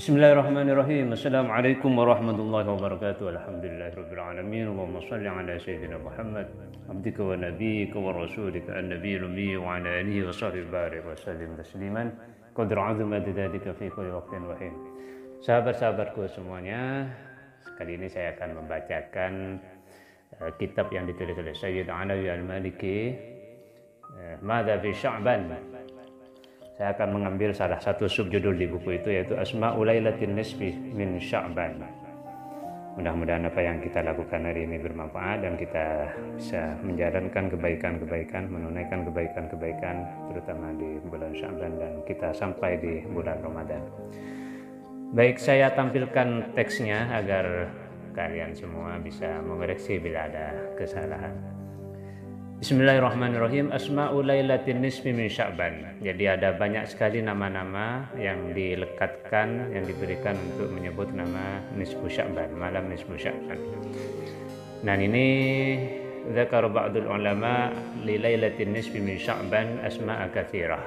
Bismillahirrahmanirrahim. Assalamualaikum warahmatullahi wabarakatuh. Alhamdulillahirabbil alamin. Allahumma shalli ala sayyidina Muhammad abdika wa nabiyyika wa rasulika an-nabiyil ummi wa ala alihi wa sahbihi barik wa sallim tasliman qadra 'azmat dzalika fi kulli waqtin wa hin. Sahabat-sahabatku semuanya, kali ini saya akan membacakan kitab yang ditulis oleh Sayyid Alawi Al-Maliki, Madza fi Sya'ban. Saya akan mengambil salah satu subjudul di buku itu, yaitu Asma'ul Lailatin Nisfi min Sya'ban. Mudah-mudahan apa yang kita lakukan hari ini bermanfaat dan kita bisa menjalankan kebaikan-kebaikan, menunaikan kebaikan-kebaikan terutama di bulan Sya'ban dan kita sampai di bulan Ramadan. Baik, saya tampilkan teksnya agar kalian semua bisa mengoreksi bila ada kesalahan. Bismillahirrahmanirrahim. Asma'ul Lailatin Nisfi min Sya'ban. Jadi ada banyak sekali nama-nama yang dilekatkan, yang diberikan untuk menyebut nama Nisfu Sya'ban, malam Nisfu Sya'ban. Dan ini dzakara ba'dul ulama li Lailatin Nisfi min Sya'ban asma'a katsirah.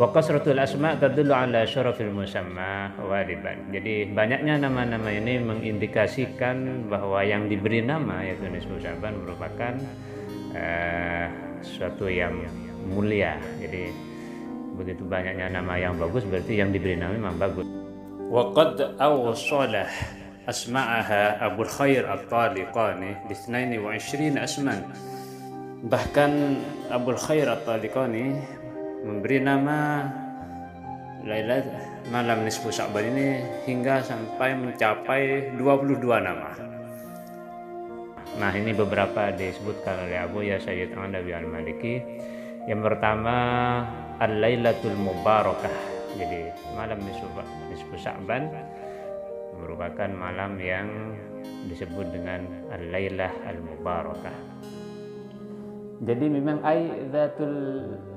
Wa kasratul asma' tadullu ala syarafil musamma ghaliban. Jadi banyaknya nama-nama ini mengindikasikan bahwa yang diberi nama yaitu Nisfu Sya'ban merupakan sesuatu yang mulia. Jadi begitu banyaknya nama yang bagus, berarti yang diberi nama memang bagus. Wa qad awsalah asma'aha Abu Khair At-Taliqani bi 22 asman. Bahkan Abu Khair At-Taliqani memberi nama Lailat malam Nisfu Sya'ban ini hingga sampai mencapai 22 nama. Nah, ini beberapa disebutkan oleh Abu ya Sayyid Alawi Al-Maliki. Yang pertama Al-Lailatul Mubarakah. Jadi malam Nisfu Sya'ban merupakan malam yang disebut dengan Al-Lailah Al-Mubarakah. Jadi memang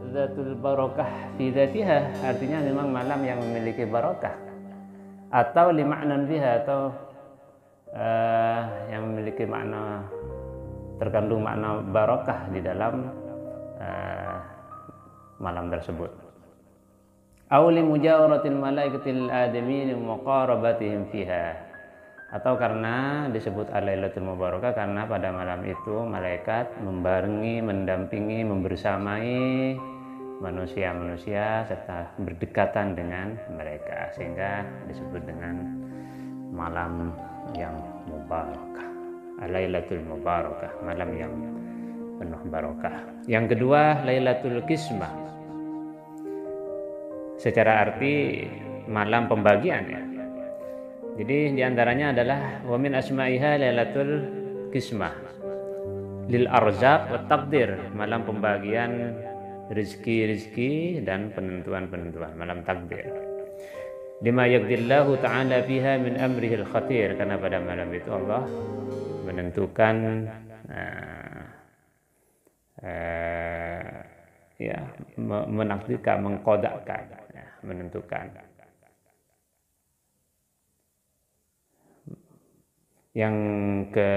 zatul barakah fi dzatiha, artinya memang malam yang memiliki barakah, atau li ma'nan biha, atau yang memiliki makna, terkandung makna barakah di dalam malam tersebut. Aw li mujawaratil malaikatil adamin wa muqarabatihim fiha, atau karena disebut Al-Lailatul Mubarakah karena pada malam itu malaikat membarengi, mendampingi, membersamai manusia-manusia serta berdekatan dengan mereka, sehingga disebut dengan malam yang mubarakah, Lailatul Mubarakah, malam yang penuh barakah. Yang kedua Lailatul Qismah, secara arti malam pembagian ya. Jadi diantaranya adalah wa min asma'iha Lailatul Qismah lil arzaq wa taqdir, malam pembagian rezeki dan penentuan-penentuan, malam takdir. Lima yaqdillahu ta'ala fiha min amrihil khatir, karena pada malam itu Allah menentukan menakdirkan, mengkodakkan, menentukan. Yang ke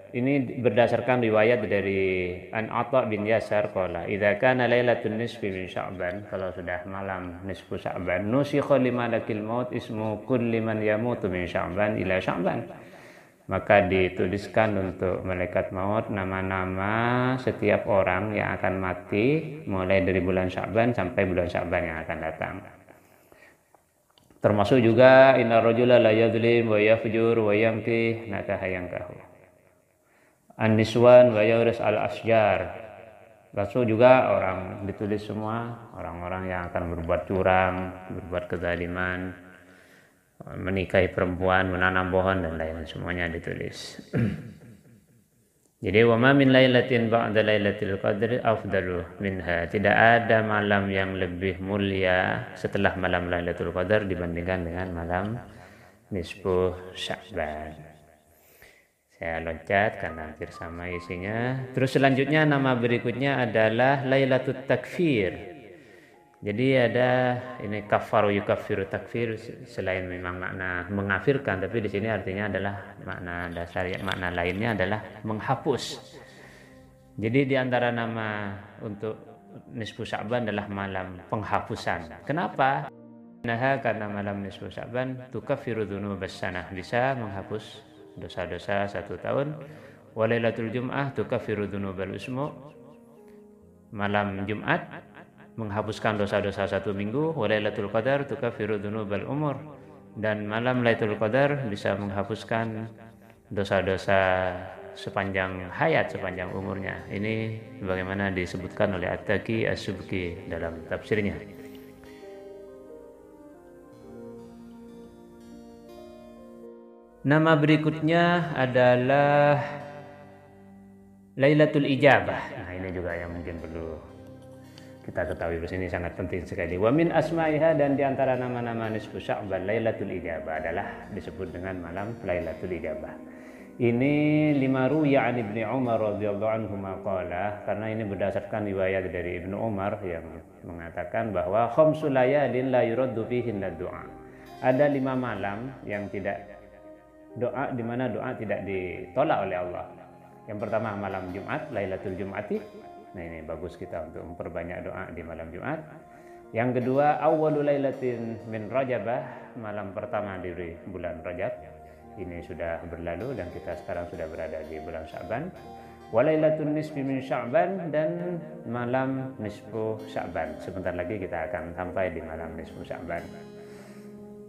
ini berdasarkan riwayat dari An Atha bin Yasar qala idza kana lailatul nisfi min Sya'ban, kalau sudah malam nisfu Sya'ban, nusikha limalakil maut ismu kulli man yamutu min Sya'ban ila Sya'ban, maka dituliskan untuk malaikat maut nama-nama setiap orang yang akan mati mulai dari bulan Sya'ban sampai bulan Sya'ban yang akan datang. Termasuk juga inna rajula la yadhlim wa yafjur wa yamki nakahayankahu An-Niswan wa Yauris al-Asjar. Lalu juga orang ditulis semua orang-orang yang akan berbuat curang, berbuat kezaliman, menikahi perempuan, menanam pohon dan lain, semuanya ditulis. Jadi wa ma min lailatin ba'da lailatul qadri afdalu minha, tidak ada malam yang lebih mulia setelah malam Lailatul Qadar dibandingkan dengan malam Nisfu Sya'ban. Saya loncat karena hampir sama isinya. Terus selanjutnya nama berikutnya adalah Lailatul Takfir. Jadi ada ini kafaru yukaffiru takfir, selain memang makna mengafirkan, tapi di sini artinya adalah makna dasar, makna lainnya adalah menghapus. Jadi di antara nama untuk Nisfu Sya'ban adalah malam penghapusan. Kenapa? Naha, karena malam nisfu Sya'ban tukaffiru dzunubas sanah, bisa menghapus dosa-dosa 1 tahun. Wa lailatul jum'ah tukaffiru dzunubal usmu, malam Jumat menghapuskan dosa-dosa 1 minggu. Wa lailatul qadar tukaffiru dzunubal umur, dan malam Lailatul Qadar bisa menghapuskan dosa-dosa sepanjang hayat, sepanjang umurnya. Ini bagaimana disebutkan oleh At-Taqi As-Subki dalam tafsirnya. Nama berikutnya adalah Lailatul Ijabah. Nah, ini juga yang mungkin perlu kita ketahui bersini, sangat penting sekali. Wa min asma'iha, dan diantara nama-nama nisfu Sya'ban Lailatul Ijabah adalah disebut dengan malam Lailatul Ijabah. Ini lima ruya an Ibnu Umar radhiyallahu anhu maqala, karena ini berdasarkan riwayat dari Ibnu Umar yang mengatakan bahwa khamsul layalin la yuraddu fihinna du'a. Ada 5 malam yang tidak doa, di mana doa tidak ditolak oleh Allah. Yang pertama malam Jumat, Lailatul Jum'ati. Nah, ini bagus kita untuk memperbanyak doa di malam Jumat. Yang kedua, awwalul lailatin min Rajabah, malam pertama dari bulan Rajab. Ini sudah berlalu dan kita sekarang sudah berada di bulan Sya'ban. Wa lailatul nisfi min Sya'ban, dan malam nisfu Sya'ban. Sebentar lagi kita akan sampai di malam nisfu Sya'ban.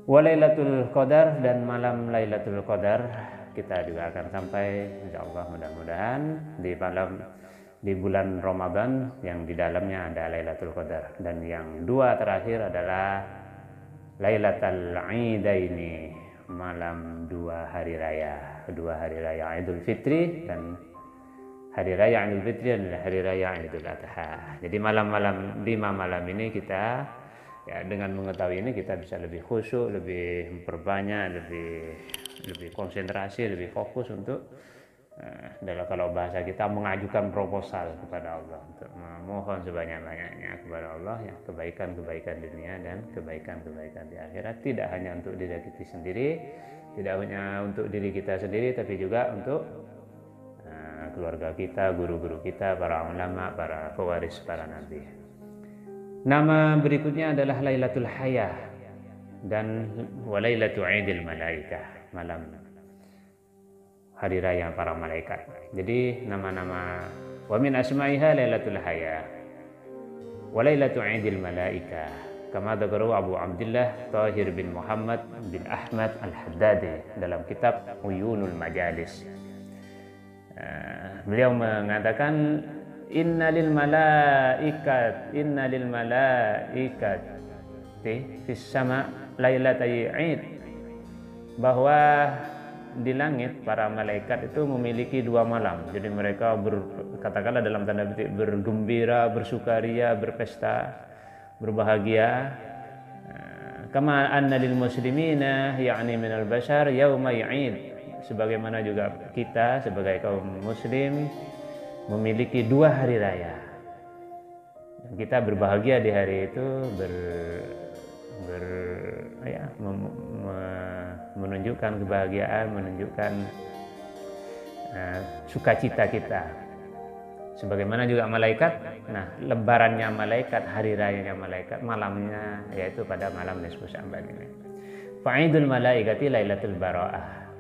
Wa lailatul qadar, dan malam Lailatul Qadar kita juga akan sampai insyaallah, mudah-mudahan di bulan Ramadan yang di dalamnya ada Lailatul Qadar. Dan yang 2 terakhir adalah Lailatul Idaini, malam 2 hari raya, 2 hari raya Idul Fitri, dan hari raya Idul Fitri adalah hari raya Idul Adha. Jadi malam-malam 5 malam ini kita, ya, dengan mengetahui ini kita bisa lebih khusyuk, lebih memperbanyak, lebih konsentrasi, lebih fokus untuk dalam, kalau bahasa kita, mengajukan proposal kepada Allah, untuk memohon sebanyak-banyaknya kepada Allah, ya, kebaikan-kebaikan dunia dan kebaikan-kebaikan di akhirat, tidak hanya untuk diri kita sendiri, tidak hanya untuk diri kita sendiri, tapi juga untuk keluarga kita, guru-guru kita, para ulama, para pewaris para nabi. Nama berikutnya adalah Lailatul Hayah dan Walailatul Idil Malaikah, malam hari raya para malaikat. Jadi nama-nama, wa min asma'iha Lailatul Hayah wa Lailatul Idil Malaikah, kama dzakara Abu Abdullah Tahir bin Muhammad bin Ahmad Al-Haddadi dalam kitab Uyunul Majalis. Beliau mengatakan inna lil malaikati fis sama lailatai id, bahwa di langit para malaikat itu memiliki 2 malam. Jadi mereka katakanlah dalam tanda petik bergembira, bersukaria, berpesta, berbahagia. Kama anna lil muslimina ya'ni minal bashar yauma id, sebagaimana juga kita sebagai kaum muslim memiliki 2 hari raya. Dan kita berbahagia di hari itu, menunjukkan kebahagiaan, menunjukkan sukacita kita. Sebagaimana juga malaikat, nah lebarannya malaikat, hari rayanya malaikat, malamnya yaitu pada malam nisfu Sya'ban ini. Fa'idul malaikati Lailatul Bara'ah,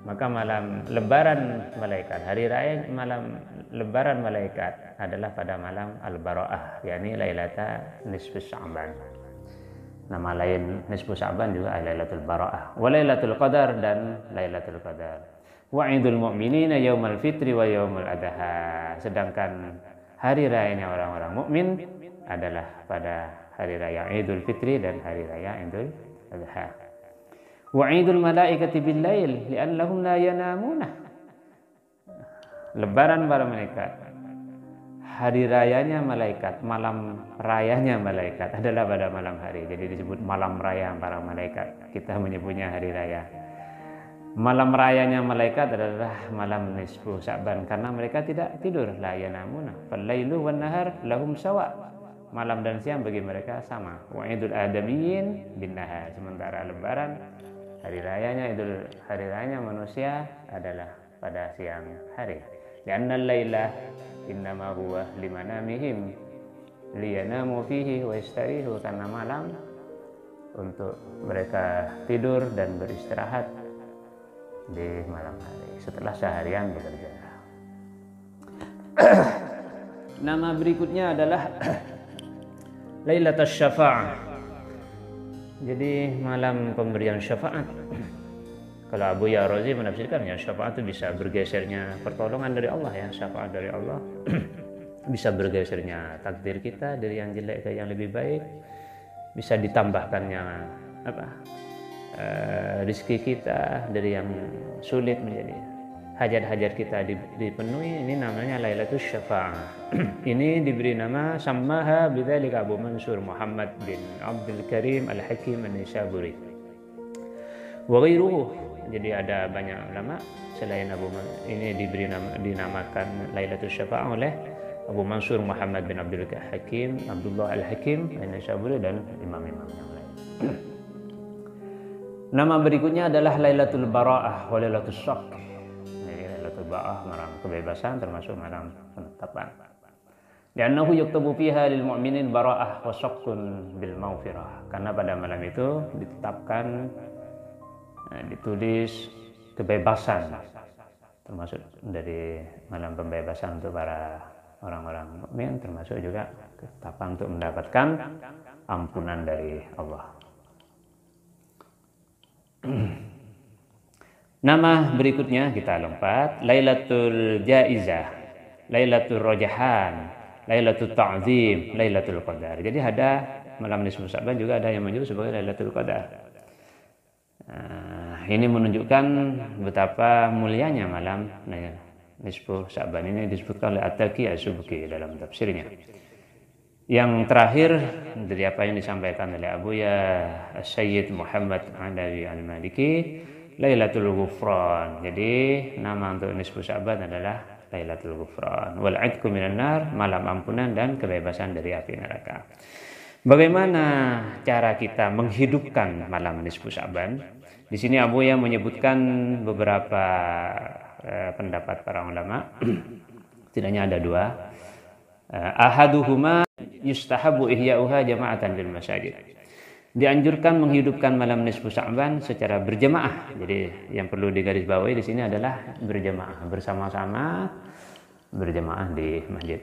maka malam lebaran malaikat, hari raya malam lebaran malaikat adalah pada malam Al-Bara'ah, yakni Lailata nisfu Sya'ban. Nama lain nisfu Sya'ban juga Lailatul Bara'ah, wa Lailatul Qadar, dan Lailatul Qadar. Wa idul mu'minina yaumal fitri wa yaumul adha, sedangkan hari rayanya orang-orang mukmin adalah pada hari raya Idul Fitri dan hari raya Idul Adha. Wa idul malaikati bil lail li'annahum la yanamuna, lebaran para malaikat, hari rayanya malaikat, malam rayanya malaikat adalah pada malam hari. Jadi disebut malam raya para malaikat. Kita menyebutnya hari raya. Malam rayanya malaikat adalah malam nisfu Sya'ban, karena mereka tidak tidur. La yanamuna fal-lailu wan nahar lahum sawa, malam dan siang bagi mereka sama. Wa idul adamiyyin bin nahar, sementara lebaran hari rayanya manusia adalah pada siang hari. Li'anna al-laila innama huwa limanamihim liyanamu fihi wa yastarihu, karena malam untuk mereka tidur dan beristirahat di malam hari setelah seharian bekerja. Nama berikutnya adalah Lailatul Syafa'ah. Jadi malam pemberian syafaat. Kalau Abu Ya'razi menafsirkan ya, syafaat itu bisa bergesernya pertolongan dari Allah ya, syafaat dari Allah. Bisa bergesernya takdir kita dari yang jelek ke yang lebih baik. Bisa ditambahkannya rezeki kita dari yang sulit menjadi hajat-hajat kita dipenuhi. Ini namanya Lailatul Syafa'ah. Ini diberi nama sammaha bidzalika Abu Mansur Muhammad bin Abdul Karim Al-Hakim An-Nisaburi wa ghairuhu. Jadi ada banyak ulama selain Abu Mansur ini dinamakan Lailatul Syafa'ah oleh Abu Mansur Muhammad bin Abdul Hakim Abdullah Al-Hakim An-Nisaburi dan imam-imam yang lain. Nama berikutnya adalah Lailatul Bara'ah wa Lailatul Shaq. Lailatul Bara'ah malam kebebasan termasuk malam penetapan. Li'annahu yuktabu fiha lil mu'minin bara'ah wa syaqqun bil maghfirah. Karena pada malam itu ditetapkan ditulis kebebasan termasuk dari malam pembebasan untuk para orang-orang mukmin, termasuk juga ketetapan untuk mendapatkan ampunan dari Allah. Nama berikutnya kita lompat, Lailatul Jaizah, Lailatul Rajahan, Lailatul Ta'zim, Lailatul Qadar. Jadi ada malam nisfu Sya'ban juga ada yang menyebut sebagai Lailatul Qadar. Ini menunjukkan betapa mulianya malam nisfu Sya'ban ini, disebutkan oleh At-Taqi As-Subki dalam tafsirnya. Yang terakhir dari apa yang disampaikan oleh Abu Sayyid Muhammad Adawi Al-Maliki, Lailatul Ghufran. Jadi nama untuk nisfu Sya'ban adalah Lailatul Ghufran wal 'idqu minan nar, malam ampunan dan kebebasan dari api neraka. Bagaimana cara kita menghidupkan malam nisfu Sya'ban? Di sini Abu ya menyebutkan beberapa pendapat para ulama. Setidaknya ada dua. Ahaduhuma yustahabu ihya'uha jama'atan bil masajid. Dianjurkan menghidupkan malam nisfu Sya'ban secara berjamaah. Jadi yang perlu digarisbawahi di sini adalah berjamaah, bersama-sama berjamaah di masjid.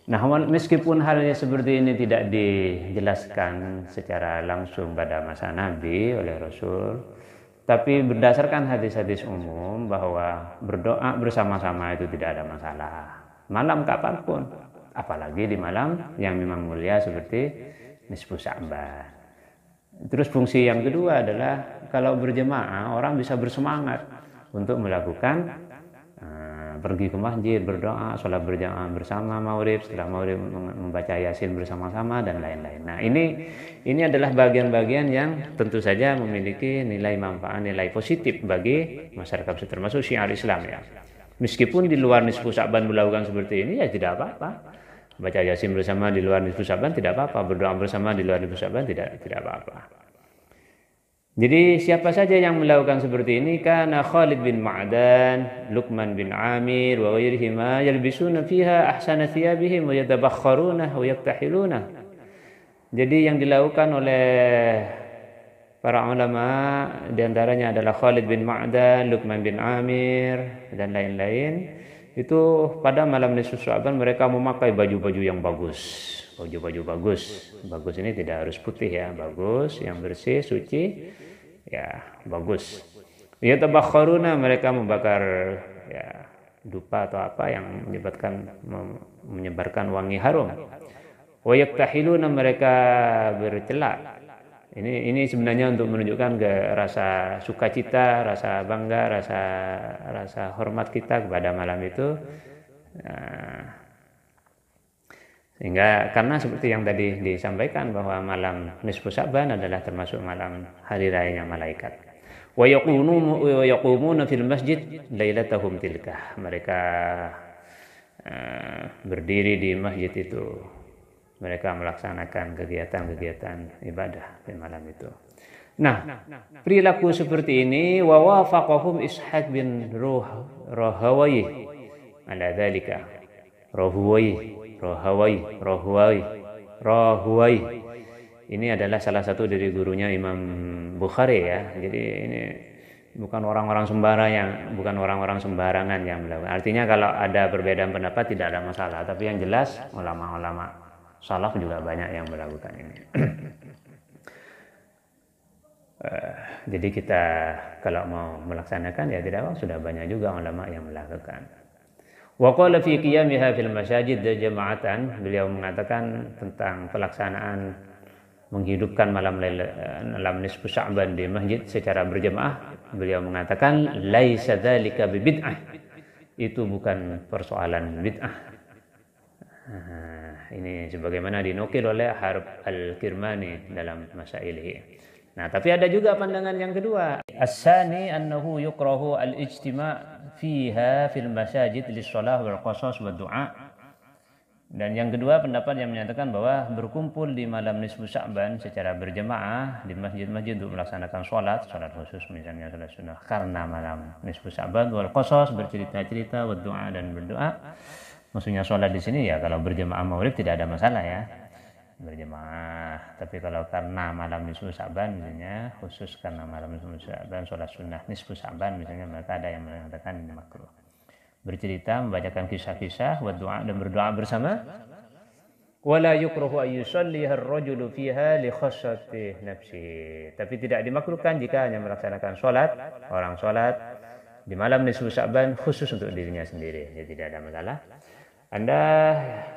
Nah, meskipun halnya seperti ini tidak dijelaskan secara langsung pada masa Nabi oleh Rasul, tapi berdasarkan hadis-hadis umum bahwa berdoa bersama-sama itu tidak ada masalah. Malam kapanpun, apalagi di malam yang memang mulia seperti nisfu Sya'ban. Terus fungsi yang kedua adalah kalau berjemaah orang bisa bersemangat untuk melakukan pergi ke masjid, berdoa, sholat berjamaah bersama maghrib, setelah maghrib membaca Yasin bersama-sama dan lain-lain. Nah, ini adalah bagian-bagian yang tentu saja memiliki nilai manfaat, nilai positif bagi masyarakat, termasuk syiar Islam ya. Meskipun di luar nisfu Sya'ban melakukan seperti ini ya tidak apa-apa. Baca Yasin bersama di luar nisfu Sya'ban tidak apa-apa, berdoa bersama di luar nisfu Sya'ban tidak apa-apa. Jadi siapa saja yang melakukan seperti ini, kana Khalid bin Ma'dan, Luqman bin Amir wa ghairihima yalbisuna fiha ahsana thiyabihim wa yatabakharuna wa yaktahiluna. Jadi yang dilakukan oleh para ulama di antaranya adalah Khalid bin Ma'dan, Luqman bin Amir dan lain-lain. Itu pada malam nisfu Sya'ban mereka memakai baju-baju yang bagus. Baju-baju bagus. Bagus ini tidak harus putih ya, bagus, yang bersih, suci. Ya, bagus. Ya tabakharuna, mereka membakar ya dupa atau apa yang menyebarkan wangi harum. Wa yaktahiluna, mereka bercelak. Ini sebenarnya untuk menunjukkan ke rasa sukacita, rasa bangga, rasa hormat kita kepada malam itu. Sehingga karena seperti yang tadi disampaikan bahwa malam nisfu Sya'ban adalah termasuk malam hari rayanya malaikat. Wa yaqumuna fil masjid lailatahum tilkah. Mereka berdiri di masjid itu. Mereka melaksanakan kegiatan-kegiatan ibadah di malam itu. Nah, perilaku seperti ini wa wafaqahum Ishaq bin Rahawayh ala dzalika. Rahawayh. ini adalah salah satu dari gurunya Imam Bukhari ya. Jadi ini bukan orang-orang sembarangan yang melakukan. Artinya kalau ada perbedaan pendapat tidak ada masalah, tapi yang jelas ulama-ulama salaf juga banyak yang melakukan ini. Jadi kita kalau mau melaksanakan ya tidak sudah banyak juga ulama yang melakukan. Wa qala fi qiyamiha fil masajid jama'atan, beliau mengatakan tentang pelaksanaan menghidupkan malam nisfu Sya'ban di masjid secara berjemaah. Beliau mengatakan laisa dzalika bid'ah. Itu bukan persoalan bid'ah. Ini sebagaimana dinukil oleh Harb Al-Kirmani dalam Masailih. Nah, tapi ada juga pandangan yang kedua. As-sani annahu yukrahu al-ijtima' fiha fil masajid lis-shalah wal qasas wad du'a. Dan yang kedua pendapat yang menyatakan bahwa berkumpul di malam nisfu Sya'ban secara berjemaah di masjid-masjid untuk melaksanakan sholat khusus misalnya sholat sunnah karena malam nisfu Sya'ban wal qasas bercerita-cerita wad du'a dan berdoa. Maksudnya sholat di sini ya kalau berjemaah maghrib tidak ada masalah ya. Berjemaah, tapi kalau karena malam nisfu Sya'ban misalnya khusus karena malam nisfu Sya'ban sholat sunnah nisfu Sya'ban misalnya, maka ada yang mengatakan makruh. Bercerita, membacakan kisah-kisah, berdoa dan berdoa bersama. Wala yukrahu ay yusalliha ar-rajulu fiha li khassati nafsi. Tapi tidak dimakruhkan jika hanya melaksanakan orang sholat di malam nisfu Sya'ban khusus untuk dirinya sendiri. Jadi tidak ada masalah. Anda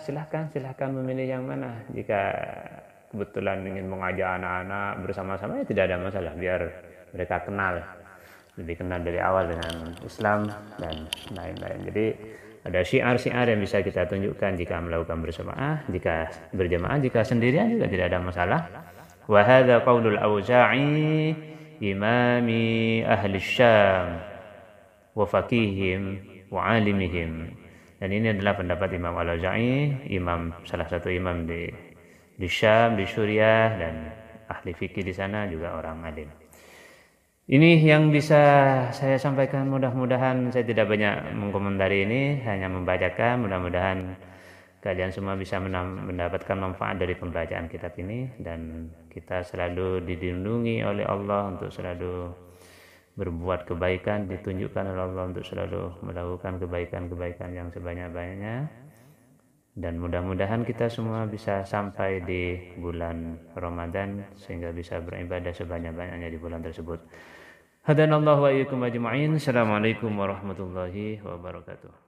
silahkan memilih yang mana. Jika kebetulan ingin mengajak anak-anak bersama-sama ya tidak ada masalah, biar mereka lebih kenal dari awal dengan Islam dan lain-lain. Jadi ada syiar-syiar yang bisa kita tunjukkan jika melakukan berjamaah, jika berjamaah, jika sendirian juga tidak ada masalah. Wa hadza qaulul Auza'i imami ahli Syam wa faqihim wa alimihim. Dan ini adalah pendapat Imam Al-Auza'i, salah satu imam di Syam, di Suriah, dan ahli fikih di sana juga orang alim. Ini yang bisa saya sampaikan, mudah-mudahan saya tidak banyak mengkomentari ini, hanya membacakan, mudah-mudahan kalian semua bisa mendapatkan manfaat dari pembacaan kitab ini, dan kita selalu dilindungi oleh Allah untuk selalu berbuat kebaikan, ditunjukkan oleh Allah untuk selalu melakukan kebaikan-kebaikan yang sebanyak-banyaknya, dan mudah-mudahan kita semua bisa sampai di bulan Ramadan sehingga bisa beribadah sebanyak-banyaknya di bulan tersebut. Hadanallahu wa iyyakum ajma'in. Assalamualaikum warahmatullahi wabarakatuh.